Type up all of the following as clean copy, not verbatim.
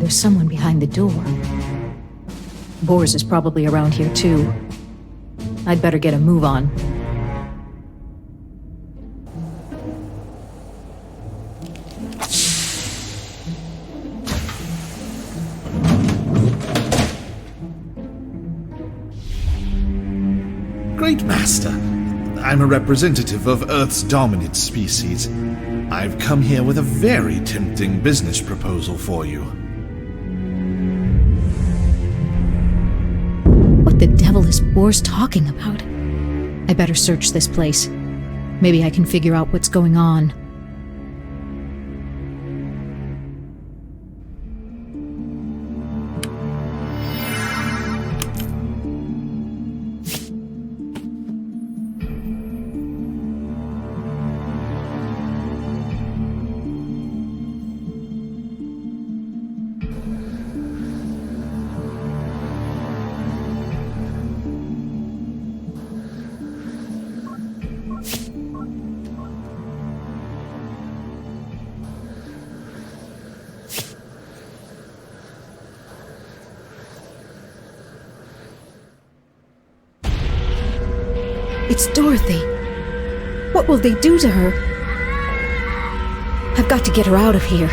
there's someone behind the door. Boris is probably around here too. I'd better get a move on. Great Master, I'm a representative of Earth's dominant species. I've come here with a very tempting business proposal for you. What the devil is Boris talking about? I better search this place. Maybe I can figure out what's going on. It's Dorothy. What will they do to her? I've got to get her out of here.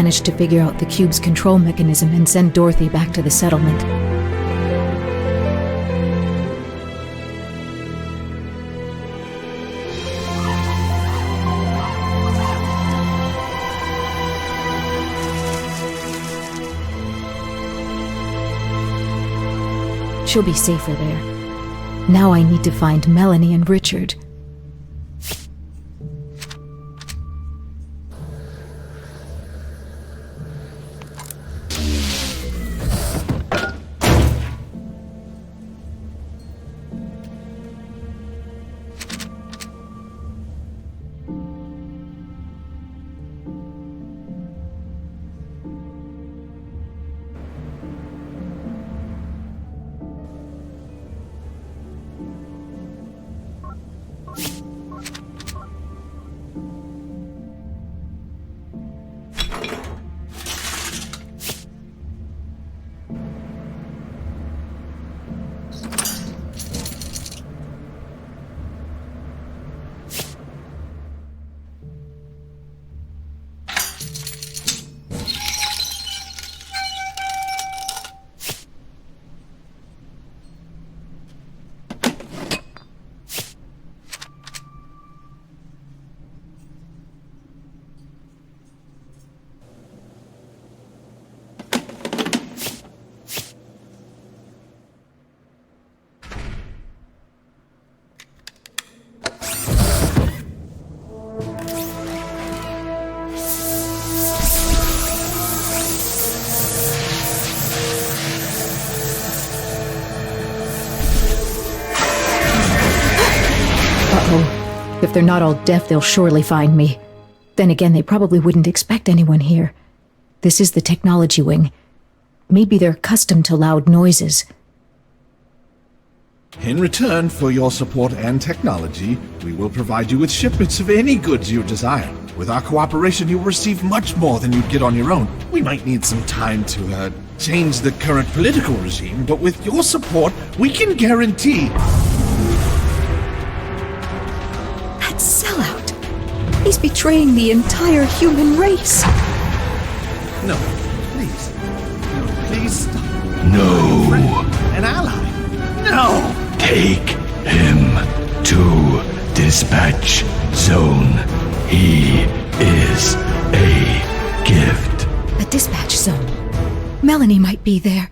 managed to figure out the cube's control mechanism and send Dorothy back to the settlement. She'll be safer there. Now I need to find Melanie and Richard. Uh-oh. If they're not all deaf, they'll surely find me. Then again, they probably wouldn't expect anyone here. This is the technology wing. Maybe they're accustomed to loud noises. In return for your support and technology, we will provide you with shipments of any goods you desire. With our cooperation, you'll receive much more than you'd get on your own. We might need some time to, change the current political regime, but with your support, we can guarantee... That sellout! He's betraying the entire human race! No, please. No, please stop. No. An ally. No! Take him to dispatch zone. He is a gift. The dispatch zone. Melanie might be there.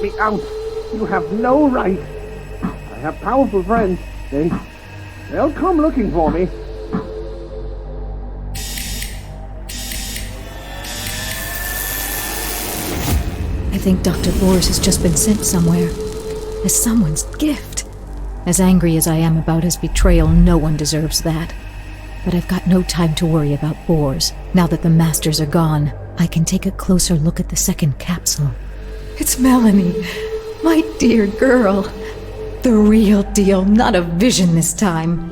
me out. You have no right. I have powerful friends. They'll come looking for me. I think Dr. Boris has just been sent somewhere. As someone's gift. As angry as I am about his betrayal, no one deserves that. But I've got no time to worry about Boris. Now that the Masters are gone, I can take a closer look at the second capsule. It's Melanie, my dear girl. The real deal, not a vision this time.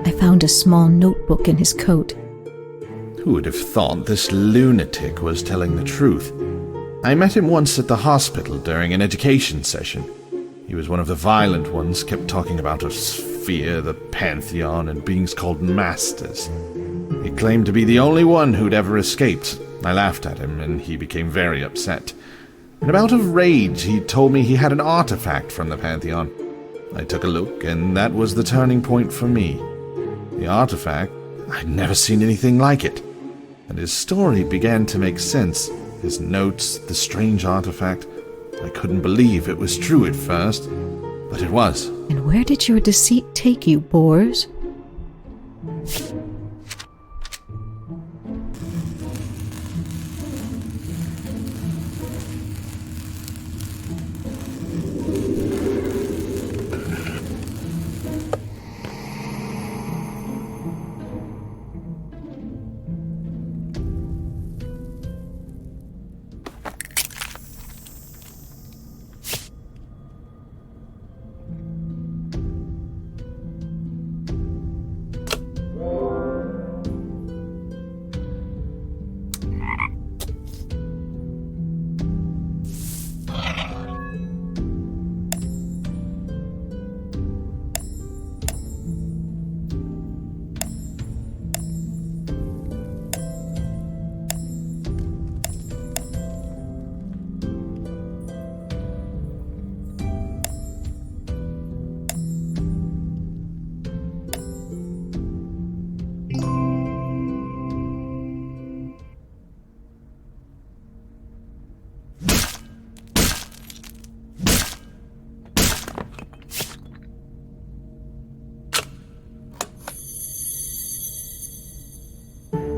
I found a small notebook in his coat. Who would have thought this lunatic was telling the truth? I met him once at the hospital during an education session. He was one of the violent ones, kept talking about a sphere, the Pantheon, and beings called Masters. He claimed to be the only one who'd ever escaped. I laughed at him, and he became very upset. In a bout of rage, he told me he had an artifact from the Pantheon. I took a look, and that was the turning point for me. The artifact, I'd never seen anything like it. And his story began to make sense. His notes, the strange artifact. I couldn't believe it was true at first, but it was. And where did your deceit take you, Boris?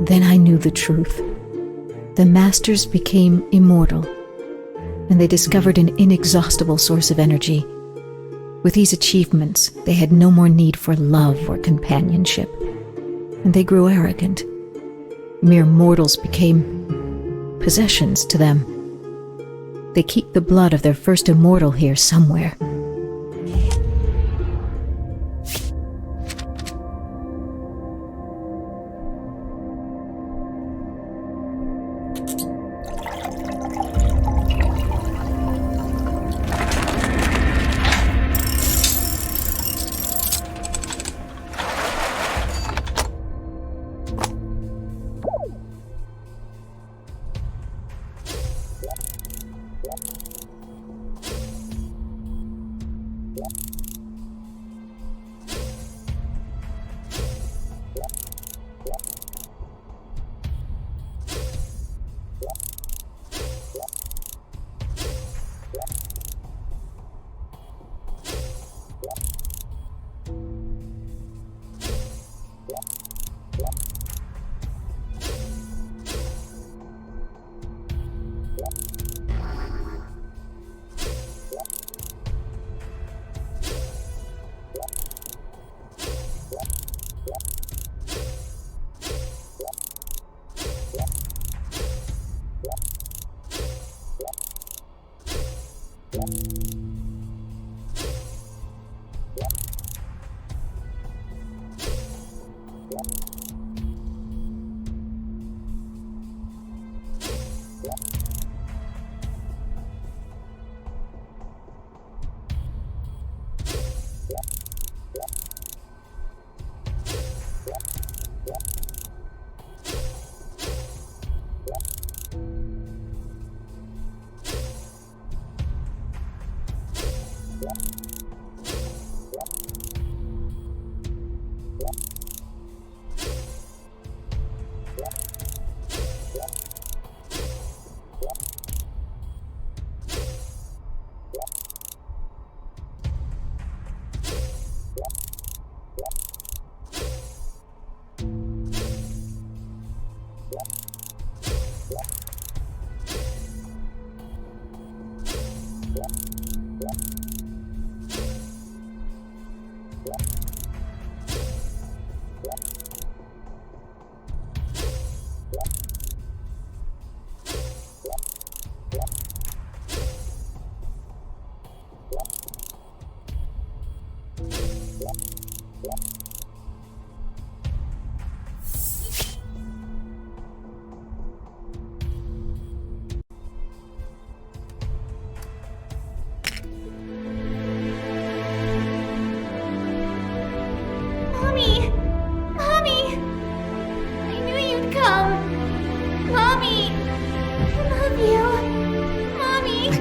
Then I knew the truth. The Masters became immortal, and they discovered an inexhaustible source of energy. With these achievements, they had no more need for love or companionship, and they grew arrogant. Mere mortals became possessions to them. They keep the blood of their first immortal here somewhere.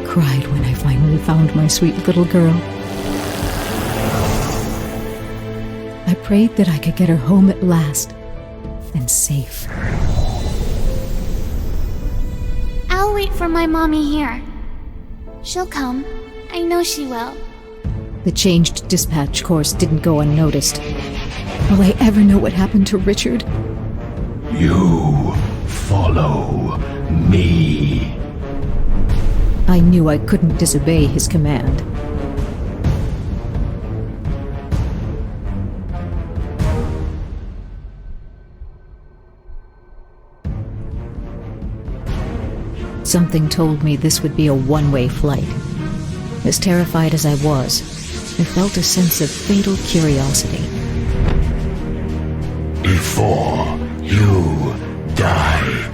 Cried when I finally found my sweet little girl. I prayed that I could get her home at last, and safe. I'll wait for my mommy here. She'll come. I know she will. The changed dispatch course didn't go unnoticed. Will I ever know what happened to Richard? You follow me. I knew I couldn't disobey his command. Something told me this would be a one-way flight. As terrified as I was, I felt a sense of fatal curiosity. Before you die,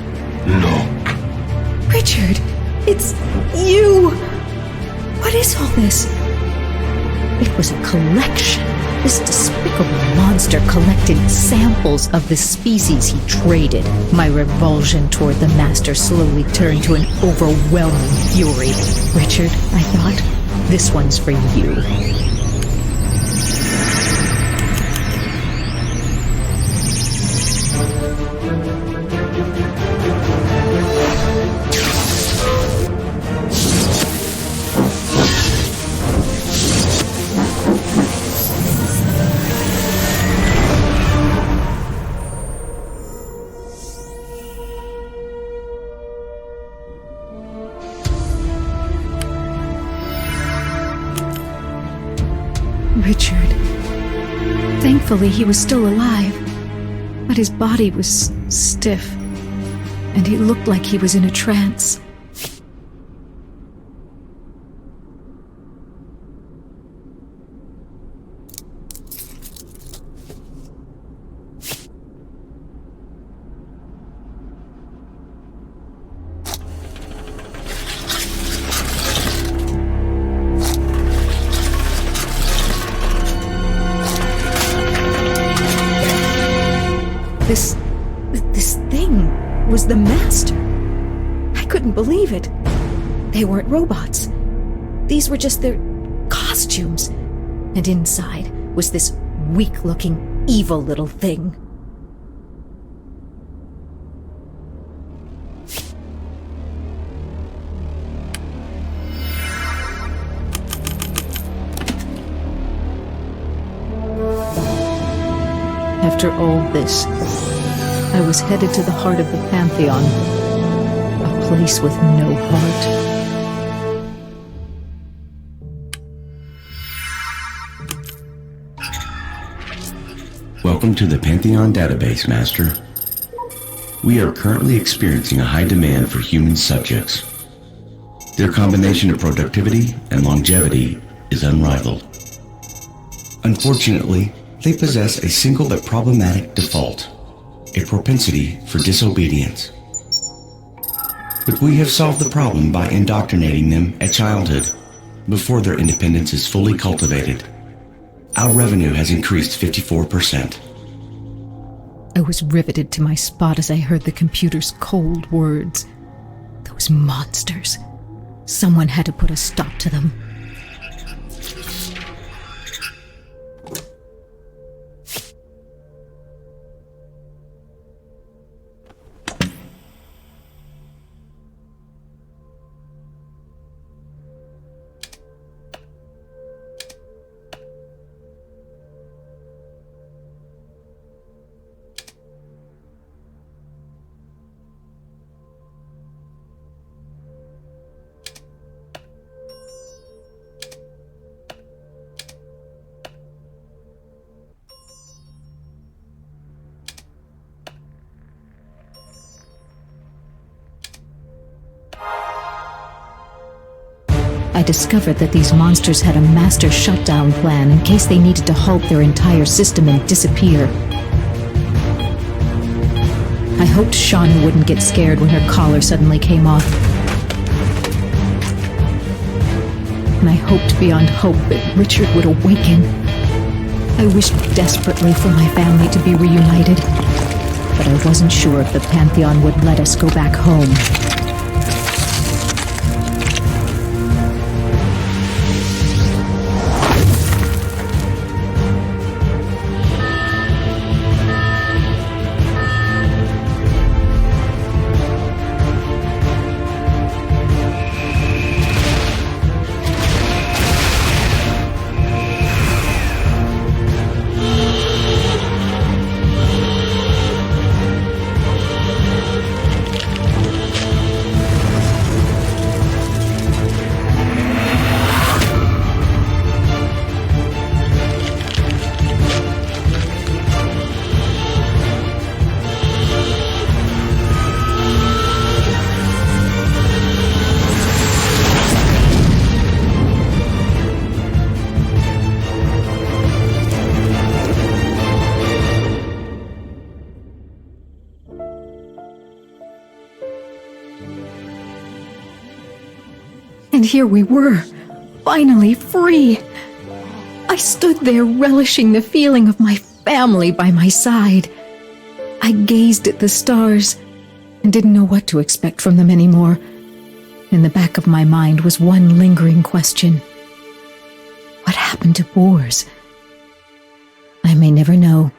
look. Richard! It's you! What is all this? It was a collection. This despicable monster collected samples of the species he traded. My revulsion toward the master slowly turned to an overwhelming fury. Richard, I thought, this one's for you. Richard. Thankfully, he was still alive, but his body was stiff, and he looked like he was in a trance. This thing was the master. I couldn't believe it. They weren't robots. These were just their costumes. And inside was this weak-looking, evil little thing. After all this, I was headed to the heart of the Pantheon, a place with no heart. Welcome to the Pantheon database, Master. We are currently experiencing a high demand for human subjects. Their combination of productivity and longevity is unrivaled. Unfortunately, they possess a single but problematic default, a propensity for disobedience. But we have solved the problem by indoctrinating them at childhood, before their independence is fully cultivated. Our revenue has increased 54%. I was riveted to my spot as I heard the computer's cold words. Those monsters. Someone had to put a stop to them. I discovered that these monsters had a master shutdown plan in case they needed to halt their entire system and disappear. I hoped Shauna wouldn't get scared when her collar suddenly came off. And I hoped beyond hope that Richard would awaken. I wished desperately for my family to be reunited, but I wasn't sure if the Pantheon would let us go back home. And here we were, finally free. I stood there relishing the feeling of my family by my side. I gazed at the stars and didn't know what to expect from them anymore. In the back of my mind was one lingering question. What happened to Boars? I may never know.